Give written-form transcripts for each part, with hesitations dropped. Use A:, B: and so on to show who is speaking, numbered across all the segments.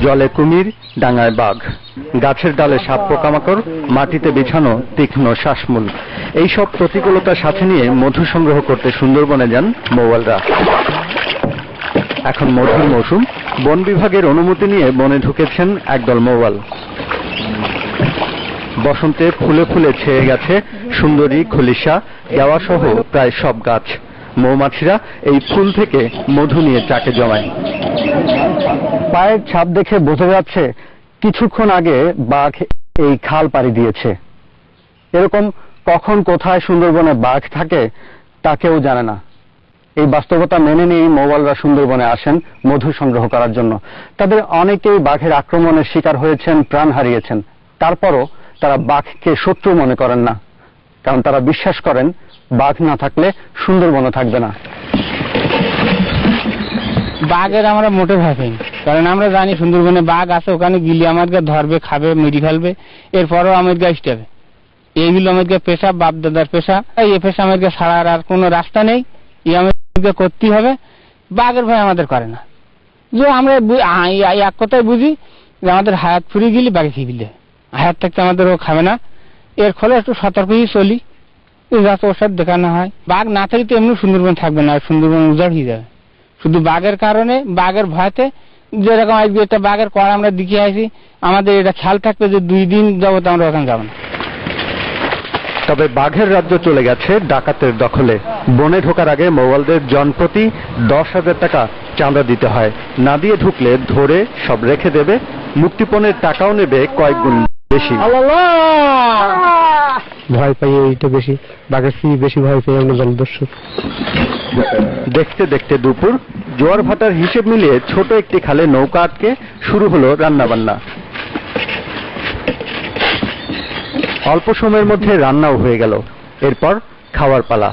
A: জলে কুমির, ডাঙায় বাঘ, গাছের ডালে সাপ পোকামাকড়, মাটিতে বিছানো তীক্ষ্ণ শ্বাসমূল, এইসব প্রতিকূলতার সাথে নিয়ে মধু সংগ্রহ করতে সুন্দরবনে যান মৌয়ালরা। এখন মধুর মৌসুম। বন বিভাগের অনুমতি নিয়ে বনে ঢুকেছেন একদল মৌয়াল। বসন্তে ফুলে ফুলে ছেয়ে গেছে সুন্দরী, খলিশা, দেওয়া সহ প্রায় সব গাছ। মৌমাছিরা এই ফুল থেকে মধু নিয়ে চাকে জমায়। পায়ের ছাপ দেখে বোঝা যাচ্ছে কিছুক্ষণ আগে বাঘ এই খাল পাড়ি দিয়েছে। এরকম কখন কোথায় সুন্দরবনে বাঘ থাকে তা কেউ জানে না। এই বাস্তবতা মেনে নিয়েই মৌয়ালরা সুন্দরবনে আসেন মধু সংগ্রহ করার জন্য। তাদের অনেকেই বাঘের আক্রমণের শিকার হয়েছেন, প্রাণ হারিয়েছেন। তারপরও তারা বাঘকে শত্রু মনে করেন না, কারণ তারা বিশ্বাস করেন বাঘ না থাকলে সুন্দরবনও থাকবে না।
B: বাঘের আমরা মোটে ভয় পাই, কারণ আমরা জানি সুন্দরবনে বাঘ আছে, ওখানে গিলি আমাদেরকে ধরবে, খাবে, মেরি ফেলবে, এরপরও আমাদেরকে আসতে হবে। এইগুলো আমাদেরকে পেশা, বাপ দাদার পেশা, এই পেশা আমাদেরকে ছাড়ার আর কোনো রাস্তা নেই, এই আমাদেরকে করতেই হবে। বাঘের ভয় আমাদের করে না। যে আমরা এক কথায় বুঝি যে আমাদের হায়াত ফুরিয়ে গেলে বাঘে খেয়ে গেলে, হায়াত থাকতে আমাদের ও খাবে না। এর ফলে একটু সতর্কই চলি, যাতে ওর সাথে দেখানো হয়। বাঘ না থাকলে এমনি সুন্দরবন থাকবে না, সুন্দরবন উজাড় হয়ে যাবে। শুধু বাঘের কারণে, বাঘের ভয়তে, যেরকম আজকে একটা বাঘের কড়া আমরা দিকে আসি, আমাদের এটা খেয়াল থাকবে যে 2 দিন যাবত আমরা ওখানে যাব না।
A: তবে বাঘের রাজ্য চলে গেছে ডাকাতের দখলে। বনে ঢোকার আগে মৌয়ালদের জনপ্রতি 10,000 টাকা চাঁদা দিতে হয়। না দিয়ে ঢুকলে ধরে সব রেখে দেবে, মুক্তিপণের টাকাও নেবে কয়েক গুণ বেশি।
C: ভয় পাই এইটা বেশি, বাঘের চেয়ে বেশি ভয় পাই আমরা জলদস্যু।
A: দেখতে দেখতে দুপুর। জোয়ার ভাটার হিসেব মিলিয়ে ছোট একটি খালে নৌকা আটকে শুরু হলো রান্না বান্না। অল্প সময়ের মধ্যে রান্নাও হয়ে গেল। এরপর খাওয়ার পালা।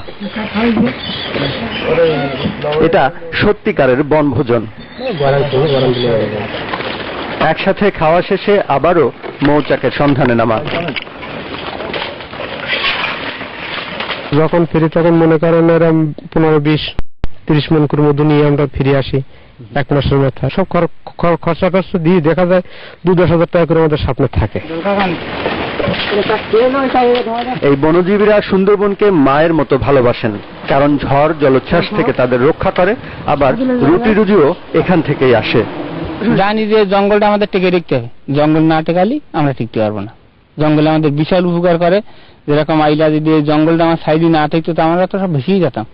A: এটা সত্যিকারের বনভোজন। একসাথে খাওয়া শেষে আবারও মৌচাকের সন্ধানে নামা।
C: যখন ফিরি তখন মনে করেন এরকম 15-20-30 মন করে মধু নিয়ে আমরা ফিরে আসি। 1 মাসের মাথা সব খরচা দিয়ে দেখা যায় 2-10,000 টাকা করে আমাদের সামনে থাকে।
A: এই বনজীবীরা সুন্দরবনকে মায়ের মতো ভালোবাসেন, কারণ ঝড় জলোচ্ছ্বাস থেকে তাদের রক্ষা করে। আবার রুটি রুজিও এখান থেকেই আসে।
B: জানি যে জঙ্গলটা আমাদের টিকে রাখতে হবে, জঙ্গল না টেকালি আমরা টিকতে পারবো না। জঙ্গলে আমাদের বিশাল উপকার করে। যেরকম আইলা যদি জঙ্গলটা আমার সাইডে না থাকতো তো আমরা তো সব ভেসেই যেতাম,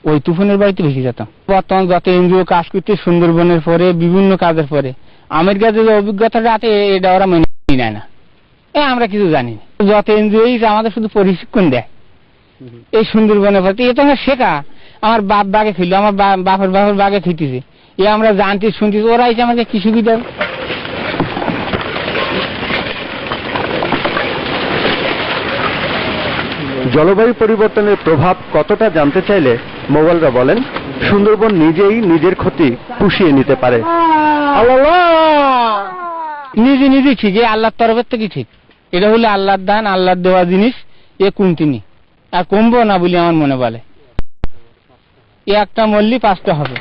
B: ওই তুফানের বাড়িতে ভেসে যেতাম। বর্তমান যত এনজিও কাজ করতে সুন্দরবনের পরে, বিভিন্ন কাজের পরে, আমার কাছে যে অভিজ্ঞতাটা আছে এটা ওরা মেনে নেয় না। আমরা কিছু জানি না। যত এনজিও আমাদের শুধু প্রশিক্ষণ দেয় এই সুন্দরবনের পরে। এটা আমার শেখা। আমার বাপ বাঘে খেলো, আমার বাপের বাঘে খেতেছে, এ আমরা জানতে শুনতেছি। ওরা এসে আমাকে কি সুবিধা।
A: জলবায়ু পরিবর্তনের প্রভাব কতটা জানতে চাইলে মৌয়ালরা বলেন, সুন্দরবন নিজেই নিজের ক্ষতি পুষিয়ে নিতে পারে।
B: নিজে নিজে ঠিক, এ আল্লাহর তরফের থেকে ঠিক। এটা হলো আল্লাহর দান, আল্লাহর দেওয়া জিনিস। এ কমতিনি আর কমবো না বলে আমার মনে বলে। এ একটা মল্লি 5টা হবে।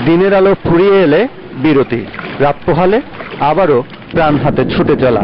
A: দিনের আলো ফুরিয়ে এলে বিরতি, রাত পোহালে আবারও প্রাণ হাতে ছুটে চলা।